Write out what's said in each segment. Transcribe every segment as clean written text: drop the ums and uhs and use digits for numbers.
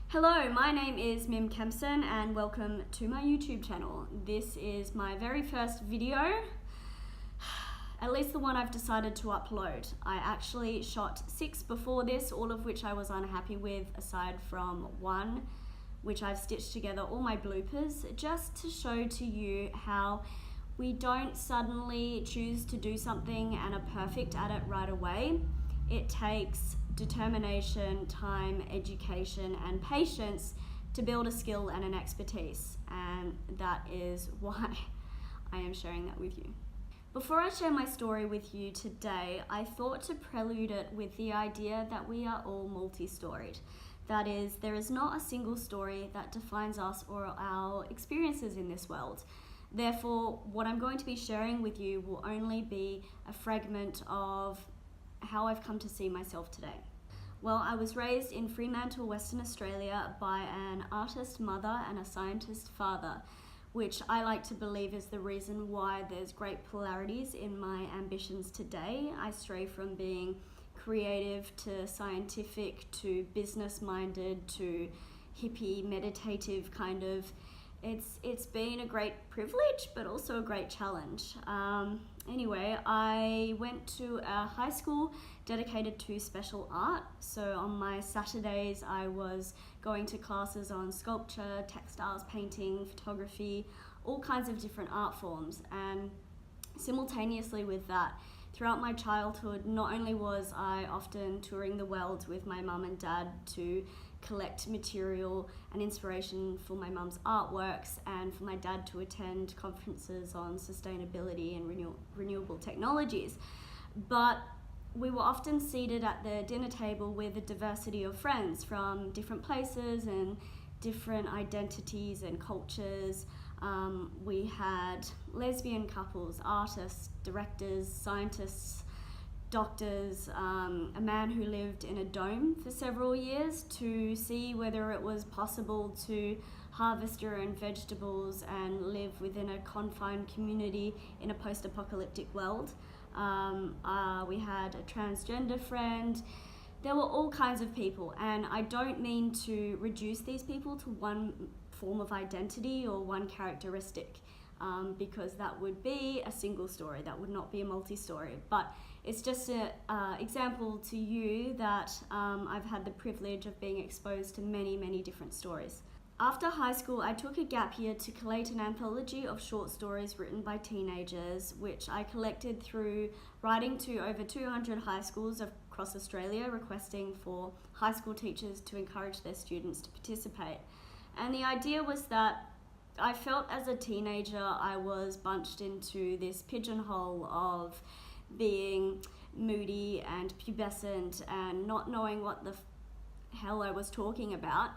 Hello, my name is Mim Kempson and welcome to my YouTube channel. This is my very first video, at least the one I've decided to upload. I actually shot 6 before this, all of which I was unhappy with, aside from one, which I've stitched together all my bloopers, just to show to you how we don't suddenly choose to do something and are perfect at it right away. It takes determination, time, education, and patience to build a skill and an expertise, and that is why I am sharing that with you. Before I share my story with you today, I thought to prelude it with the idea that we are all multi-storied. That is, there is not a single story that defines us or our experiences in this world. Therefore, what I'm going to be sharing with you will only be a fragment of how I've come to see myself today. Well, I was raised in Fremantle, Western Australia by an artist mother and a scientist father, which I like to believe is the reason why there's great polarities in my ambitions today. I stray from being creative to scientific to business-minded to hippie, meditative kind of. It's been a great privilege, but also a great challenge. Anyway, I went to a high school dedicated to special art. So on my Saturdays, I was going to classes on sculpture, textiles, painting, photography, all kinds of different art forms. And simultaneously with that, throughout my childhood, not only was I often touring the world with my mum and dad to collect material and inspiration for my mum's artworks, and for my dad to attend conferences on sustainability and renewable technologies, but we were often seated at the dinner table with a diversity of friends from different places and different identities and cultures. We had lesbian couples, artists, directors, scientists, doctors, a man who lived in a dome for several years to see whether it was possible to harvest your own vegetables and live within a confined community in a post-apocalyptic world. We had a transgender friend. There were all kinds of people, and I don't mean to reduce these people to one form of identity or one characteristic, because that would be a single story, that would not be a multi-story. But it's just an example to you that I've had the privilege of being exposed to many, many different stories. After high school, I took a gap year to collate an anthology of short stories written by teenagers, which I collected through writing to over 200 high schools across Australia, requesting for high school teachers to encourage their students to participate. And the idea was that I felt as a teenager I was bunched into this pigeonhole of being moody and pubescent and not knowing what the hell I was talking about.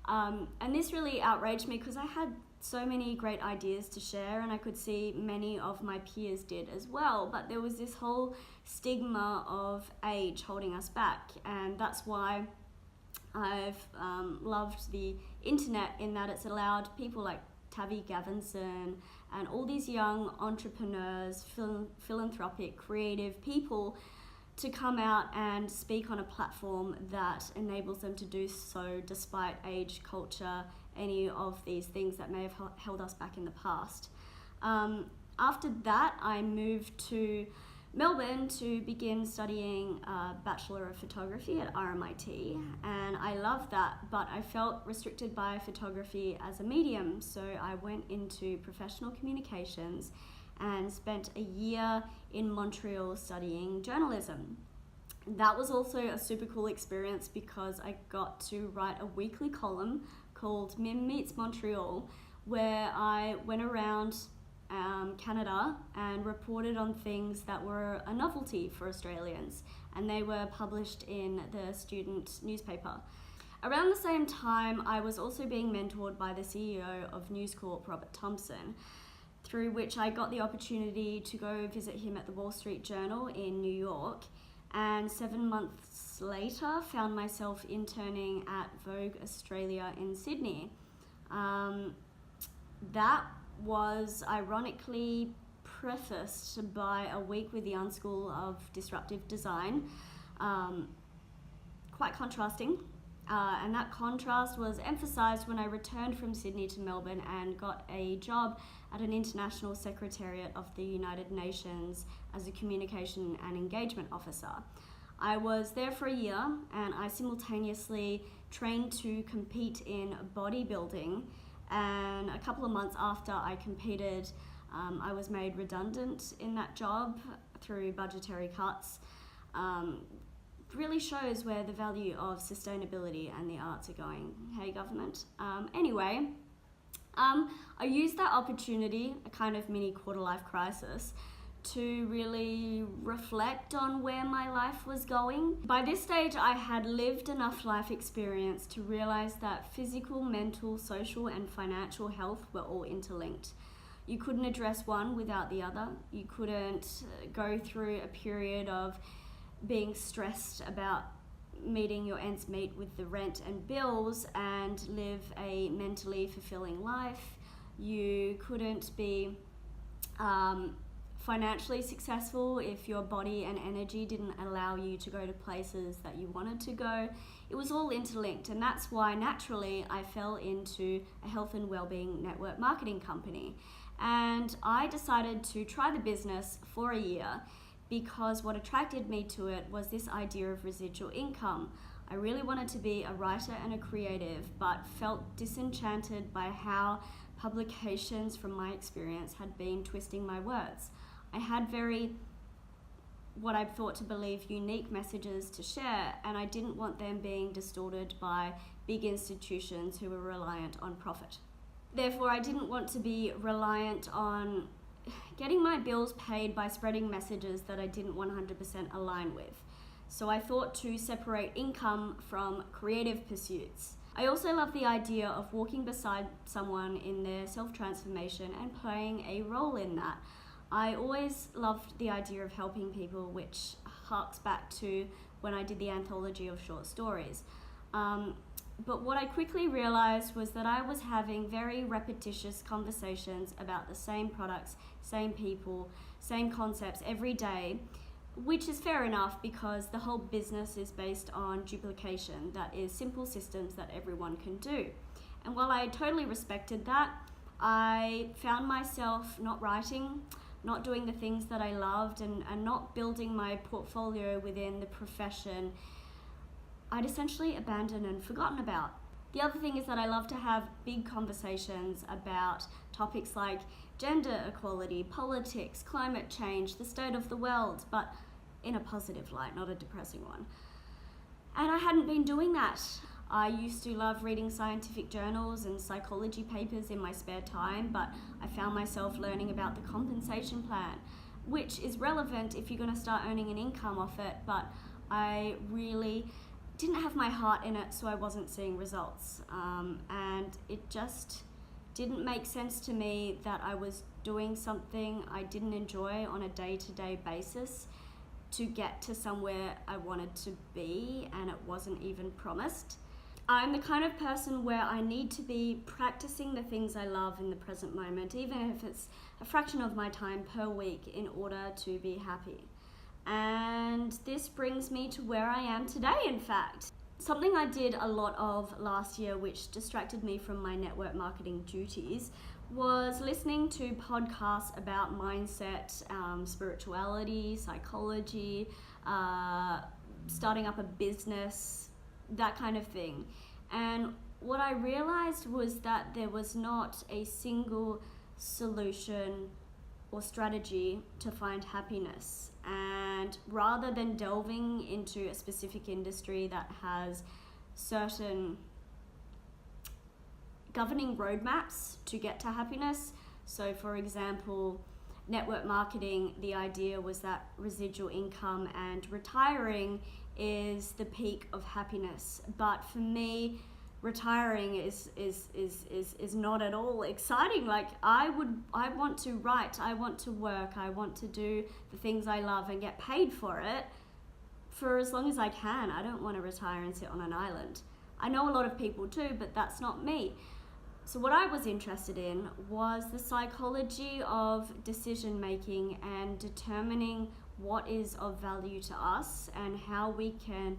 And this really outraged me because I had so many great ideas to share, and I could see many of my peers did as well, but there was this whole stigma of age holding us back, and that's why I've loved the internet, in that it's allowed people like Tavi Gavinson and all these young entrepreneurs, philanthropic, creative people to come out and speak on a platform that enables them to do so despite age, culture, any of these things that may have held us back in the past. After that, I moved to Melbourne to begin studying a Bachelor of Photography at RMIT, and I loved that, but I felt restricted by photography as a medium, so I went into professional communications and spent a year in Montreal studying journalism. That was also a super cool experience because I got to write a weekly column called Mim Meets Montreal, where I went around Canada and reported on things that were a novelty for Australians, and they were published in the student newspaper. Around the same time, I was also being mentored by the CEO of UnSchool, Robert Thompson, through which I got the opportunity to go visit him at the Wall Street Journal in New York, and 7 months later found myself interning at Vogue Australia in Sydney. That was ironically prefaced by a week with the UnSchool of Disruptive Design. Quite contrasting. And that contrast was emphasised when I returned from Sydney to Melbourne and got a job at an international secretariat of the United Nations as a communication and engagement officer. I was there for a year, and I simultaneously trained to compete in bodybuilding, and a couple of months after I competed, I was made redundant in that job through budgetary cuts. Really shows where the value of sustainability and the arts are going. Hey, government. Anyway, I used that opportunity, a kind of mini quarter-life crisis, to really reflect on where my life was going. By this stage, I had lived enough life experience to realize that physical, mental, social, and financial health were all interlinked. You couldn't address one without the other. You couldn't go through a period of being stressed about meeting your ends meet with the rent and bills and live a mentally fulfilling life. You couldn't be financially successful if your body and energy didn't allow you to go to places that you wanted to go. It was all interlinked, and that's why naturally I fell into a health and wellbeing network marketing company. And I decided to try the business for a year because what attracted me to it was this idea of residual income. I really wanted to be a writer and a creative, but felt disenchanted by how publications from my experience had been twisting my words. I had what I thought to believe unique messages to share, and I didn't want them being distorted by big institutions who were reliant on profit. Therefore, I didn't want to be reliant on getting my bills paid by spreading messages that I didn't 100% align with. So I thought to separate income from creative pursuits. I also love the idea of walking beside someone in their self-transformation and playing a role in that. I always loved the idea of helping people, which harks back to when I did the anthology of short stories. But what I quickly realized was that I was having very repetitious conversations about the same products, same people, same concepts every day, which is fair enough because the whole business is based on duplication, that is simple systems that everyone can do. And while I totally respected that, I found myself not writing, not doing the things that I loved, and not building my portfolio within the profession I'd essentially abandoned and forgotten about. The other thing is that I love to have big conversations about topics like gender equality, politics, climate change, the state of the world, but in a positive light, not a depressing one. And I hadn't been doing that. I used to love reading scientific journals and psychology papers in my spare time, but I found myself learning about the compensation plan, which is relevant if you're going to start earning an income off it, but I really didn't have my heart in it, so I wasn't seeing results. And it just didn't make sense to me that I was doing something I didn't enjoy on a day-to-day basis to get to somewhere I wanted to be, and it wasn't even promised. I'm the kind of person where I need to be practicing the things I love in the present moment, even if it's a fraction of my time per week, in order to be happy. And this brings me to where I am today, in fact. Something I did a lot of last year, which distracted me from my network marketing duties, was listening to podcasts about mindset, spirituality, psychology, starting up a business, that kind of thing. And what I realized was that there was not a single solution or strategy to find happiness. And rather than delving into a specific industry that has certain governing roadmaps to get to happiness, so for example, network marketing, the idea was that residual income and retiring is the peak of happiness. But for me, retiring is not at all exciting. Like I want to write, I want to work, I want to do the things I love and get paid for it for as long as I can. I don't want to retire and sit on an island. I know a lot of people do, but that's not me. So what I was interested in was the psychology of decision making and determining what is of value to us and how we can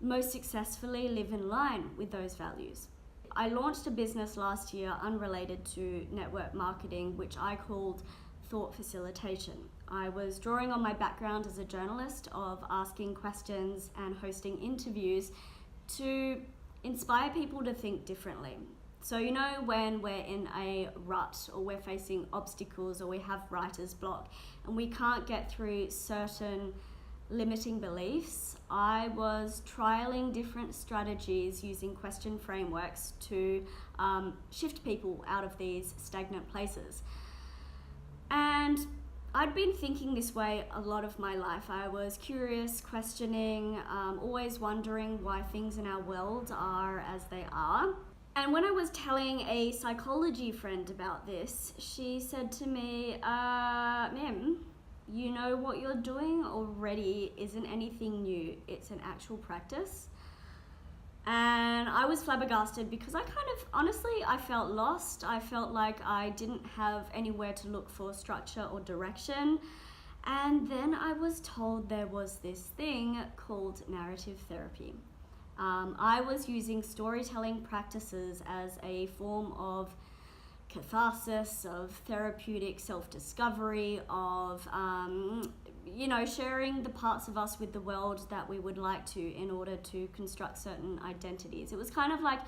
most successfully live in line with those values. I launched a business last year unrelated to network marketing, which I called Thought Facilitation. I was drawing on my background as a journalist of asking questions and hosting interviews to inspire people to think differently. So you know, when we're in a rut or we're facing obstacles or we have writer's block and we can't get through certain limiting beliefs, I was trialing different strategies using question frameworks to shift people out of these stagnant places. And I'd been thinking this way a lot of my life. I was curious, questioning, always wondering why things in our world are as they are. And when I was telling a psychology friend about this, she said to me, Mim, you know what you're doing already isn't anything new, it's an actual practice. And I was flabbergasted because I felt lost. I felt like I didn't have anywhere to look for structure or direction. And then I was told there was this thing called narrative therapy. I was using storytelling practices as a form of catharsis, of therapeutic self-discovery, of sharing the parts of us with the world that we would like to in order to construct certain identities. It was kind of like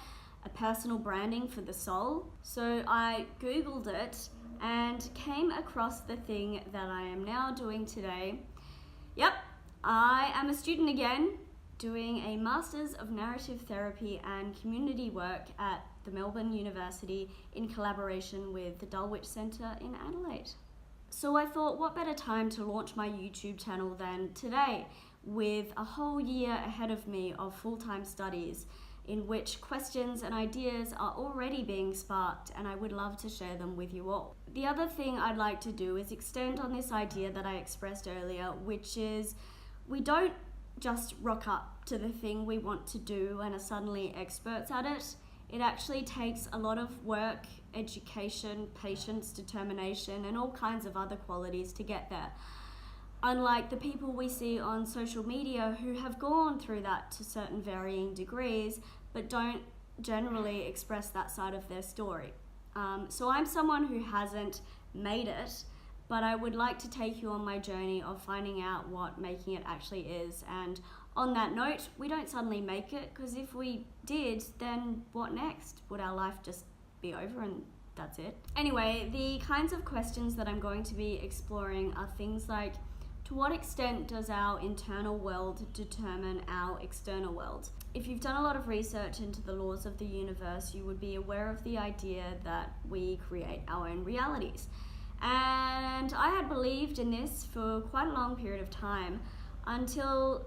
a personal branding for the soul. So I Googled it and came across the thing that I am now doing today. Yep, I am a student again, doing a Masters of Narrative Therapy and Community Work at the Melbourne University in collaboration with the Dulwich Centre in Adelaide. So I thought, what better time to launch my YouTube channel than today, with a whole year ahead of me of full-time studies in which questions and ideas are already being sparked, and I would love to share them with you all. The other thing I'd like to do is extend on this idea that I expressed earlier, which is we don't just rock up to the thing we want to do and are suddenly experts at it. It actually takes a lot of work, education, patience, determination, and all kinds of other qualities to get there. Unlike the people we see on social media who have gone through that to certain varying degrees, but don't generally express that side of their story. So I'm someone who hasn't made it, but I would like to take you on my journey of finding out what making it actually is. And on that note, we don't suddenly make it, because if we did, then what next? Would our life just be over and that's it? Anyway, the kinds of questions that I'm going to be exploring are things like, to what extent does our internal world determine our external world? If you've done a lot of research into the laws of the universe, you would be aware of the idea that we create our own realities. And I had believed in this for quite a long period of time until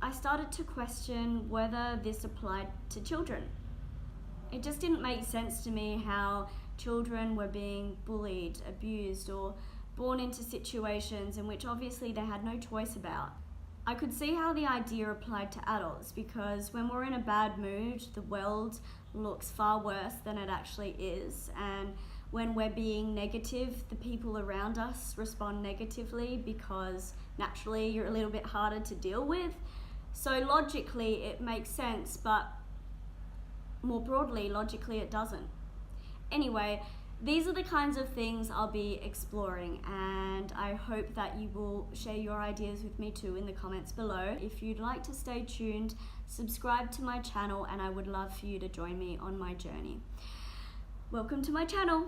I started to question whether this applied to children. It just didn't make sense to me how children were being bullied, abused, or born into situations in which obviously they had no choice about. I could see how the idea applied to adults, because when we're in a bad mood, the world looks far worse than it actually is. And when we're being negative, the people around us respond negatively because naturally you're a little bit harder to deal with. So logically it makes sense, but more broadly, logically it doesn't. Anyway, these are the kinds of things I'll be exploring, and I hope that you will share your ideas with me too in the comments below. If you'd like to stay tuned, subscribe to my channel, and I would love for you to join me on my journey. Welcome to my channel.